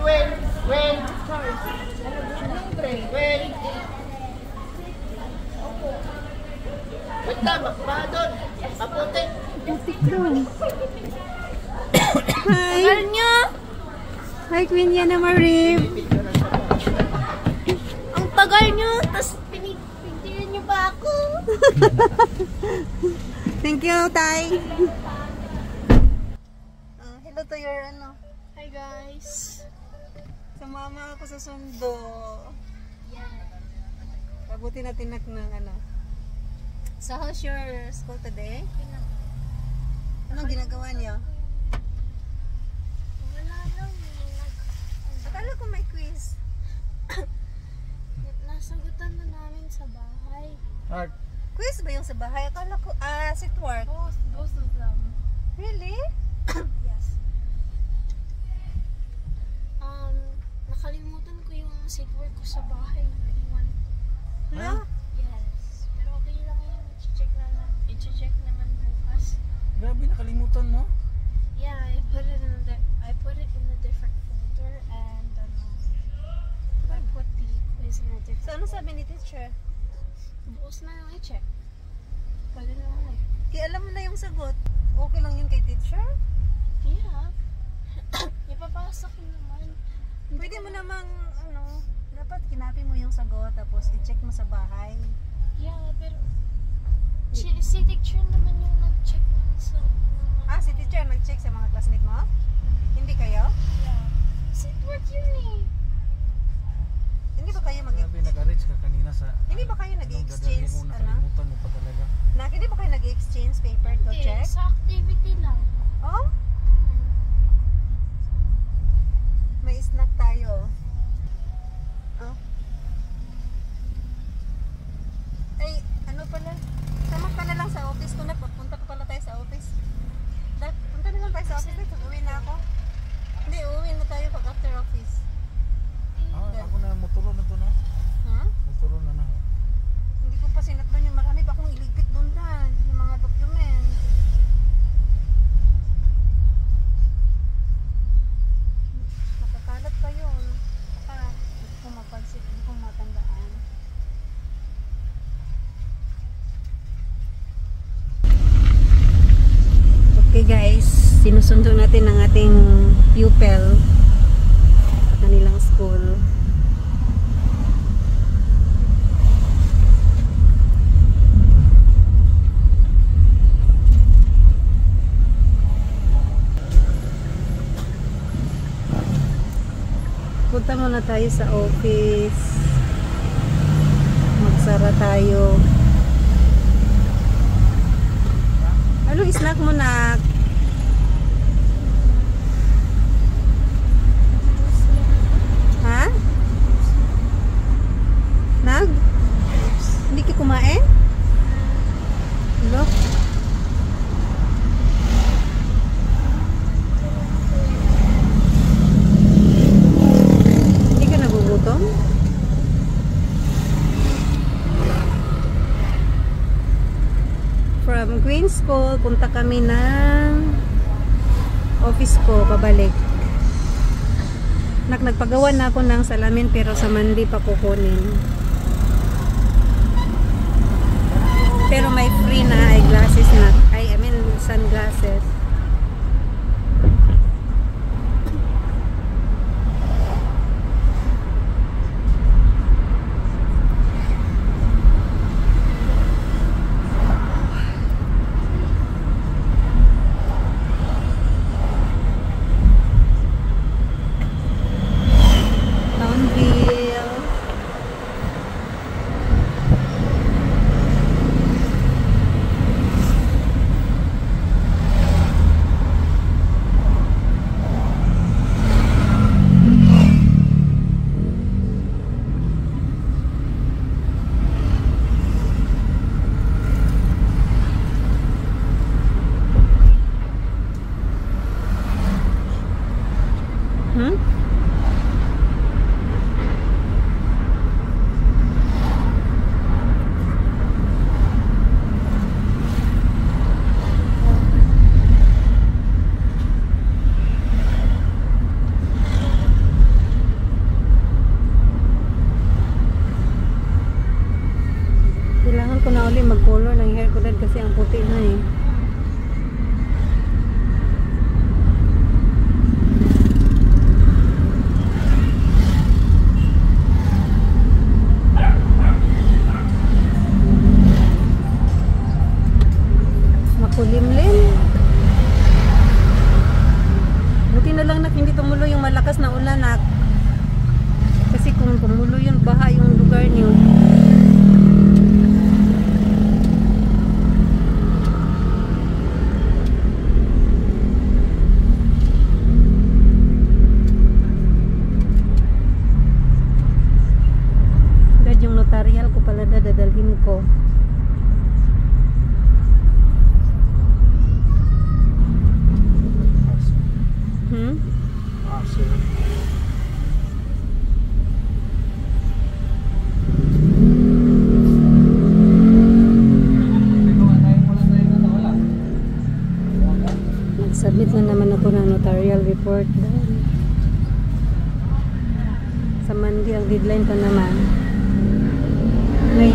Gwen. Gwen. Gwen. Wait lang, baka doon. Paputik. Putik doon. Hi! Tagal nyo! Hi, Queen Yana Marib. Ang tagal nyo! Tapos pinipigtirin nyo pa ako! Thank you, Tay. Hello to your ano. Hi guys! Sumama ako sa sundo. Yeah. Pabuti na tinak ng ano. So, how's your school today? Anong ginagawa niyo? Wala lang. Akala ko may quiz. Nasagutan na namin sa bahay. Art. Quiz ba yung sa bahay? Akala ko, sit work. Both of them. Really? Yes. Nakalimutan ko yung sit work ko sa bahay. Hala? Yes. Pero okay lang yun. I-check naman bukas. Grabe, nakalimutan mo. Yeah, I put it in a different folder and I put the quiz in a different. So, ano sabi ni teacher? Bukas na lang i-check. Pwede naman eh. Kaya alam mo na yung sagot. Okay lang yun kay teacher? Yeah. Ipapasok ko naman. Pwede mo namang, ano, dapat kinapin mo yung sagot tapos i-check mo sa bahay. Yeah, pero si teacher naman yung nag-check ng sa Si teacher nag-check sa mga classmate mo? Hindi kayo? yeah. Sit work yun eh. Hindi ba kayo Grabe, nag-arrange ka kanina sa... Hindi ba kayo nag-exchange, Anong dadalhin mo, ano? nakalimutan mo pa talaga. Hindi ba kayo nag-exchange paper to Hindi, check? sa activity lang. Oh? May snack tayo. Oh? Ay, ano pala? Sama ka na lang sa office ko na. Punta pa pala tayo sa office. Punta na lang tayo sa office. Uwi na ako. Hindi, uwi na tayo pag after office. Ako na, motoro na to na. Ha? Motoro na na. Hindi ko pa sinat doon yung marami pa akong iligpit doon dyan. Yung mga documents. Makakalat pa yun. Baka hindi ko mapansin, hindi ko matandaan. Okay guys, sinusundo natin ang ating pupil sa kanilang school. Punta muna tayo sa office. Magsara tayo. Ano snack mo na? Ha? Nag? Hindi ka kumain? Look. Hindi ka nagugutom? From Queen School, punta kami ng office ko, pabalik. Nagpagawa na ako ng salamin pero sa Monday pa kukunin. Pero may free na eyeglasses na, I mean sunglasses. Kasi ang puti na eh. Makulimlim. Buti na lang nak hindi tumulo yung malakas na ulan nak. Kasi kung tumulo yun, baha yung lugar niyo. Dad, yung notarial ko pala dadalhin ko. Hmm? Aso. Nag-submit na naman ako ng notarial report. Sa Monday ang deadline pa naman. May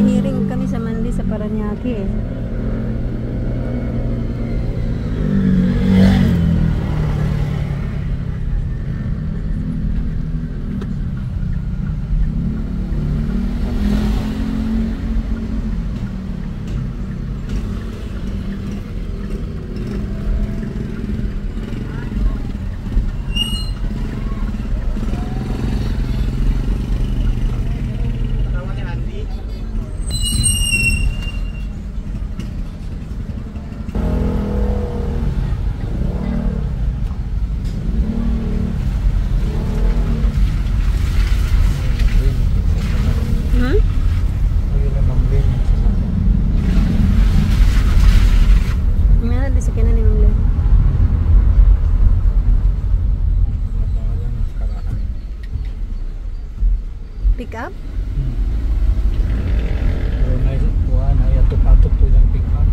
hearing kami sa Monday sa Paranaque eh. Pick up? Pero naiatok-atok po yung pick up.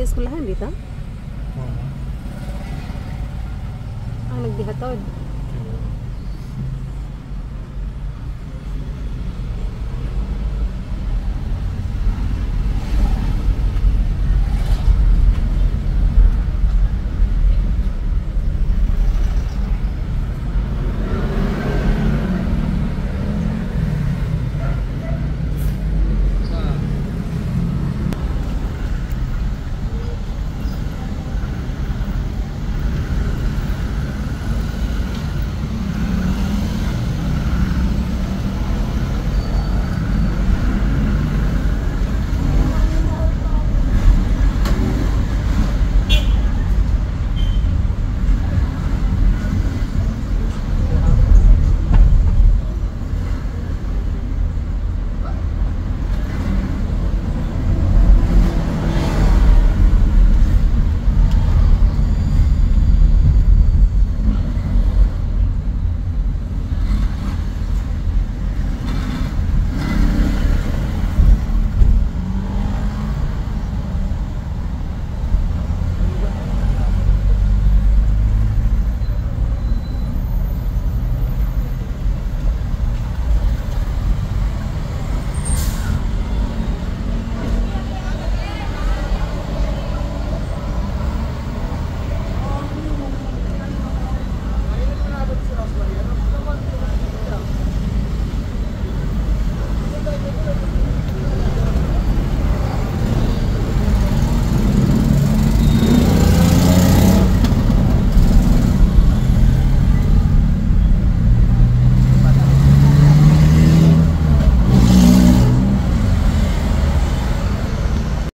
Eskwelahan dito? Oo. Ang nagdihatod.